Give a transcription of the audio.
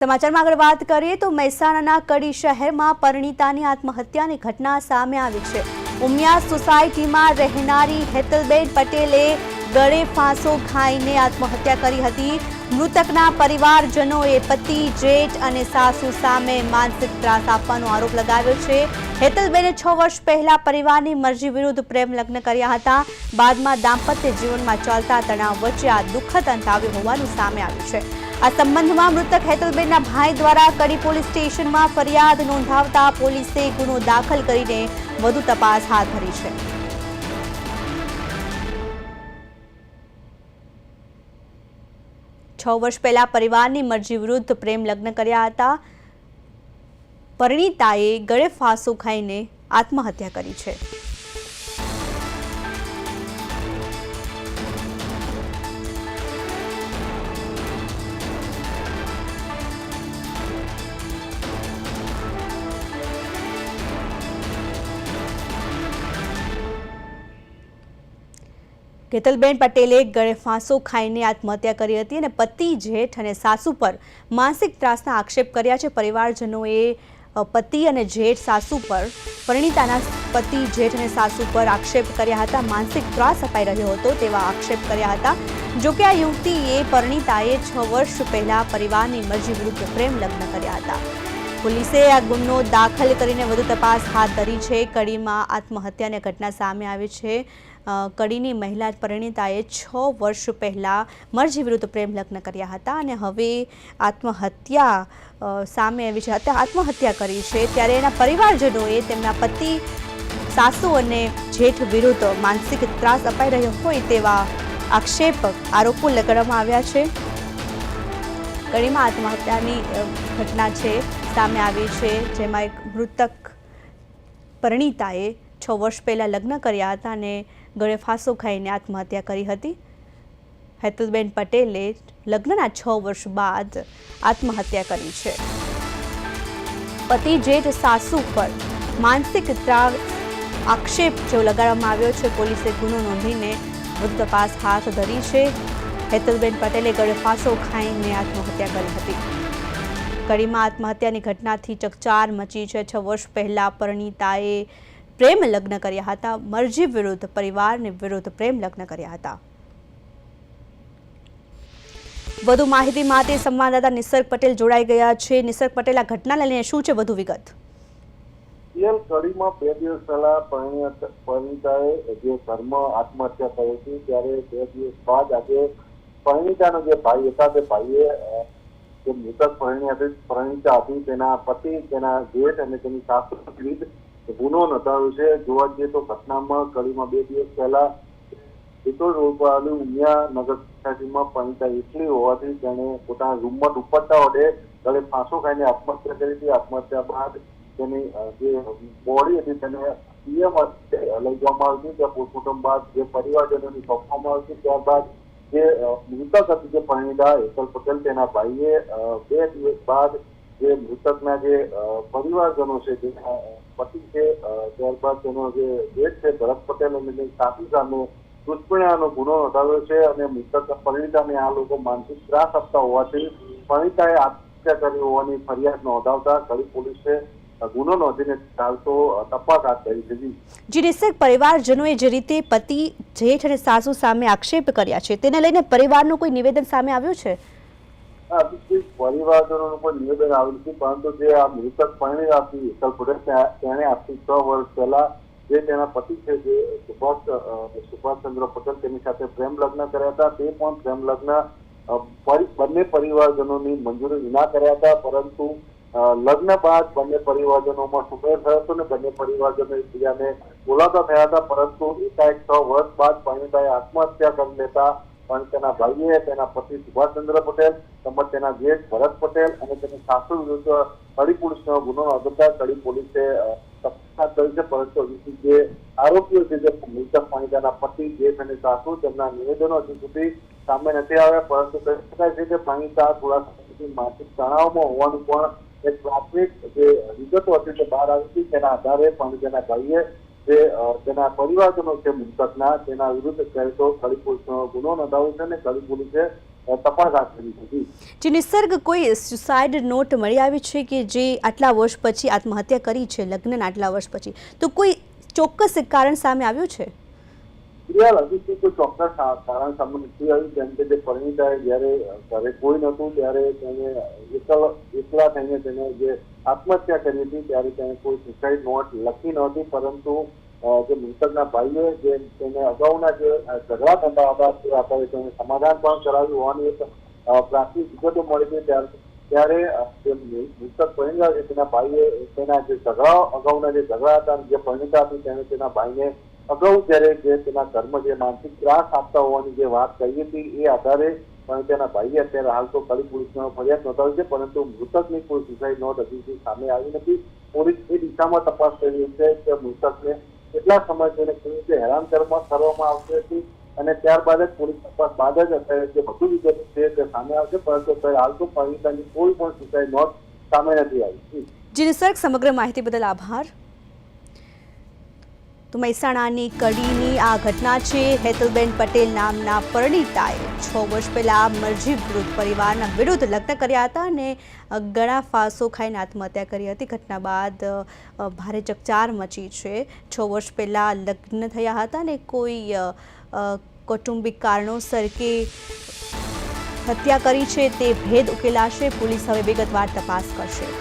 સમાચારમાં આગળ વાત કરીએ તો મહેસાણાના કડી શહેરમાં પરિણીતાની આત્મહત્યાની ઘટના સામે આવી છે। ઉમિયા સોસાયટીમાં રહેનારી હેતલબેન પટેલે ગળે ફાંસો ખાઈને આત્મહત્યા કરી હતી। મૃતકના પરિવારજનોએ પતિ, જેઠ અને સાસુ સામે માનસિક ત્રાસ આપવાનો આરોપ લગાવ્યો છે। હેતલબેને 6 વર્ષ પહેલા પરિવારની મરજી વિરુદ્ધ પ્રેમ લગ્ન કર્યા હતા। બાદમાં દાંપત્ય જીવનમાં ચાલતા તણાવ વચ્ચે આ દુઃખદ અંત આવ્યો હોવાનું સામે આવ્યું છે। આ સંબંધમાં મૃતક હેતલબેનના ભાઈ દ્વારા કડી પોલીસ સ્ટેશનમાં ફરિયાદ નોંધાવતા પોલીસે ગુનો દાખલ કરીને વધુ તપાસ હાથ ધરી છે। 6 વર્ષ પહેલા પરિવારની મરજી વિરુદ્ધ પ્રેમ લગ્ન કર્યા હતા। પરિણીતાએ ગળે ફાંસો ખાઈને આત્મહત્યા કરી છે। હેતલબેન પટેલે ગળે ફાંસો ખાઈને આત્મહત્યા કરી હતી અને પતિ, જેઠ અને સાસુ પર માનસિક ત્રાસના આક્ષેપ કર્યા છે। પરિવારજનોએ પતિ અને જેઠ સાસુ પર પરિણીતાના પતિ, જેઠ અને સાસુ પર આક્ષેપ કર્યા હતા। માનસિક ત્રાસ અપાઈ રહ્યો હતો તેવા આક્ષેપ કર્યા હતા। જોકે આ યુવતીએ પરિણીતાએ 6 વર્ષ પહેલા પરિવારની મરજી વિરુદ્ધ પ્રેમ લગ્ન કર્યા હતા। પોલીસે આ ગુનો દાખલ કરીને વધુ તપાસ હાથ ધરી છે। કડીમાં આત્મહત્યાની ઘટના સામે આવી છે। કડીની મહિલા પરિણીતાએ 6 વર્ષ પહેલા મરજી વિરુદ્ધ પ્રેમ લગ્ન કર્યા હતા અને હવે આત્મહત્યા સામે આવી છે। આત્મહત્યા કરી છે ત્યારે એના પરિવારજનોએ તેમના પતિ, સાસુ અને જેઠ વિરુદ્ધ માનસિક ત્રાસ અપાઈ રહ્યો હોય તેવા આક્ષેપ, આરોપો લગાડવામાં આવ્યા છે। કડીમાં આત્મહત્યાની ઘટના છે સામે આવી છે, જેમાં એક મૃતક પરિણીતાએ 6 વર્ષ પહેલા લગ્ન કર્યા હતા અને ગળે ફાંસો ખાઈને આત્મહત્યા કરી હતી। હેતલબેન પટેલે લગ્નના 6 વર્ષ બાદ આત્મહત્યા કરી છે। પતિ, જેઠ, સાસુ પર માનસિક ત્રાસ આક્ષેપ જેવો લગાડવામાં આવ્યો છે। પોલીસે ગુનો નોંધીને વધુ તપાસ હાથ ધરી છે। હેતલબેન પટેલે ગળે ફાંસો ખાઈને આત્મહત્યા કરી હતી। કડીમાં આત્મહત્યાની ઘટનાથી ચકચાર મચી છે। 6 વર્ષ પહેલા પરિણીતાએ પ્રેમ લગ્ન કર્યા હતા। મરજી વિરુદ્ધ, પરિવારની વિરુદ્ધ પ્રેમ લગ્ન કર્યા હતા। વધુ માહિતી માટે સંવાદદાતા નિસર્ગ પટેલ જોડાઈ ગયા છે। નિસર્ગ પટેલ, આ ઘટનાને લઈને શું છે વધુ વિગત? કડીમાં 2 દિવસ પહેલા પરિણીતાએ જે ઘરમાં આત્મહત્યા કરી હતી, ત્યારે 2 દિવસ બાદ આજે પરિણીતાનો જે ભાઈ હતા તે ભાઈએ જે મૃતક પરિણીતા હતી તેના પતિ, તેના જેઠ અને તેની સાસુ વિરુદ્ધ ગુનો નોંધાવ્યો છે। જોવા જઈએ તો ઘટનામાં કડીમાં 2 દિવસ પહેલા વિતોડ રોડ પર આવેલી ઉમિયા નગર સોસાયટીમાં પરિણીતા એકલી હોવાથી તેણે પોતાના રૂમમાં દુપટ્ટા વડે ગળે ફાંસો ખાઈને આત્મહત્યા કરી હતી। આત્મહત્યા બાદ તેની જે બોડી હતી તેને પીએમ લઈ જવામાં આવી હતી। ત્યાં પોસ્ટમોર્ટમ બાદ જે પરિવારજનોને સોંપવામાં આવી હતી। ત્યારબાદ જે મૃતક હતી જે પરિણીતા હેતલ પટેલ, તેના ભાઈએ 2 દિવસ બાદ જે મૃતકના જે પરિવારજનો છે, જેના પતિ છે, ત્યારબાદ તેનો જે જેઠ છે ભરત પટેલ અને તેની સાસુ સામે દુષ્કર્મનો ગુનો નોંધાવ્યો છે અને મૃતક પરિણીતાને આ લોકો માનસિક ત્રાસ આપતા હોવાથી પરિણીતાએ આત્મહત્યા કરી હોવાની ફરિયાદ નોંધાવતા કડી પોલીસે ગુનો નોંધીને ચાલતો તપાસ હાથ ધરી છે। જી નિસર્ગ, પરિવારજનોએ જે રીતે પતિ, જેઠ અને સાસુ સામે આક્ષેપ કર્યા છે તેને લઈને પરિવારનું કોઈ નિવેદન સામે આવ્યું છે? પરિવારજનોનું કોઈ નિવેદન આવ્યું નથી, પરંતુ જે આ મૃતક પરિણીતા હતી હેતલ પટેલ, તેણે આજથી 6 વર્ષ પહેલા જે તેના પતિ છે જે સુભાષચંદ્ર પટેલ, તેની સાથે પ્રેમ લગ્ન કર્યા હતા। તે પણ પ્રેમ લગ્ન બંને પરિવારજનોની મંજૂરી વિના કર્યા હતા, પરંતુ લગ્ન બાદ બંને પરિવારજનોમાં સુમેળ થયો હતો અને બંને પરિવારજનો એકબીજાને બોલાવતા થયા હતા। પરંતુ એકાએક 6 વર્ષ બાદ પરિણીતાએ આત્મહત્યા કરી લેતા પણ તેના ભાઈએ તેના પતિ સુભાષચંદ્ર પટેલ તેમજ તેના જેઠ ભરત પટેલ અને તેની સાસુ વિરુદ્ધ કડી પોલીસનો ગુનો નોંધતા કડી પોલીસે તપાસ કરી છે। પરંતુ જે આરોપીઓ છે, જે મૃતક પરિણીતાના પતિ, જેઠ અને સાસુ, તેમના નિવેદનો હજુ સુધી સામે નથી આવ્યા। પરંતુ કહી શકાય છે કે પરિણીતા થોડા સમયથી માનસિક તણાવમાં હોવાનું પણ એક પ્રાથમિક જે વિગતો હતી તે બહાર આવી હતી। તેના આધારે પરિણીતાના ભાઈએ જે તેના પરિવારજનો છે મૃતકના, તેના વિરુદ્ધ કડી પોલીસનો ગુનો નોંધાવ્યો છે અને કડી પોલીસે તપાસ હાથ ધરી હતી. જે નિસર્ગ કોઈ સુસાઇડ નોટ મળી આવી છે કે જે આટલા વર્ષ પછી આત્મહત્યા કરી છે, લગ્નના આટલા વર્ષ પછી, તો કોઈ ચોક્કસ કારણ સામે આવ્યું છે? હજી સુધી કોઈ ચોક્કસ કારણ સામે નથી આવ્યું. જેમ કે જે પરિણીતાએ જ્યારે ઘરે કોઈ નહોતું ત્યારે તેને એકલા થઈને તેને જે આત્મહત્યા કરી હતી ત્યારે તેને કોઈ સુસાઇડ નોટ લખી નહોતી, પરંતુ જે મૃતકના ભાઈએ જે તેને અગાઉના જે ઝઘડા થતા હતા તે આધારે તેને સમાધાન પણ કરાવ્યું હોવાની એક પ્રાથમિક વિગતો મળી છે. ત્યારે જે મૃતક પરિણીતા છે તેના ભાઈએ તેના જે અગાઉના જે ઝઘડા હતા, જે પરિણીતા હતી તેને તેના ભાઈને અગાઉ જ્યારે જે તેના ઘરમાં જે માનસિક ત્રાસ આપતા હોવાની જે વાત કહી હતી એ આધારે પણ તેના ભાઈએ અત્યારે હાલ તો કડી પોલીસમાં ફરિયાદ નોંધાવી છે, પરંતુ મૃતકની કોઈ સુસાઇડ નોટ હજી સુધી સામે આવી નથી. પોલીસ એ દિશામાં તપાસ કરી રહી છે કે મૃતકને કેટલા સમય તેને કેવી રીતે હેરાન કરવામાં આવતી હતી અને ત્યારબાદ જ પોલીસ તપાસ બાદ જ અત્યારે જે વધુ વિગતો છે તે સામે આવશે, પરંતુ અત્યારે હાલ તો પરિણીતાની કોઈ પણ સુસાઇડ નોટ સામે નથી આવી. જી નિસર્ગ, સમગ્ર માહિતી બદલ આભાર. તો મહેસાણાની કડીની આ ઘટના છે. હેતલબેન પટેલ નામના પરિણીતાએ 6 વર્ષ પહેલા મરજી વિરુદ્ધ પરિવારના વિરુદ્ધ લગ્ન કર્યા હતા અને ઘણા ફાંસો ખાઈને આત્મહત્યા કરી હતી. ઘટના બાદ ભારે ચકચાર મચી છે. 6 વર્ષ પહેલા લગ્ન થયા હતા અને કોઈ કૌટુંબિક કારણોસર કે હત્યા કરી છે તે ભેદ ઉકેલાશે. પોલીસ હવે વિગતવાર તપાસ કરશે.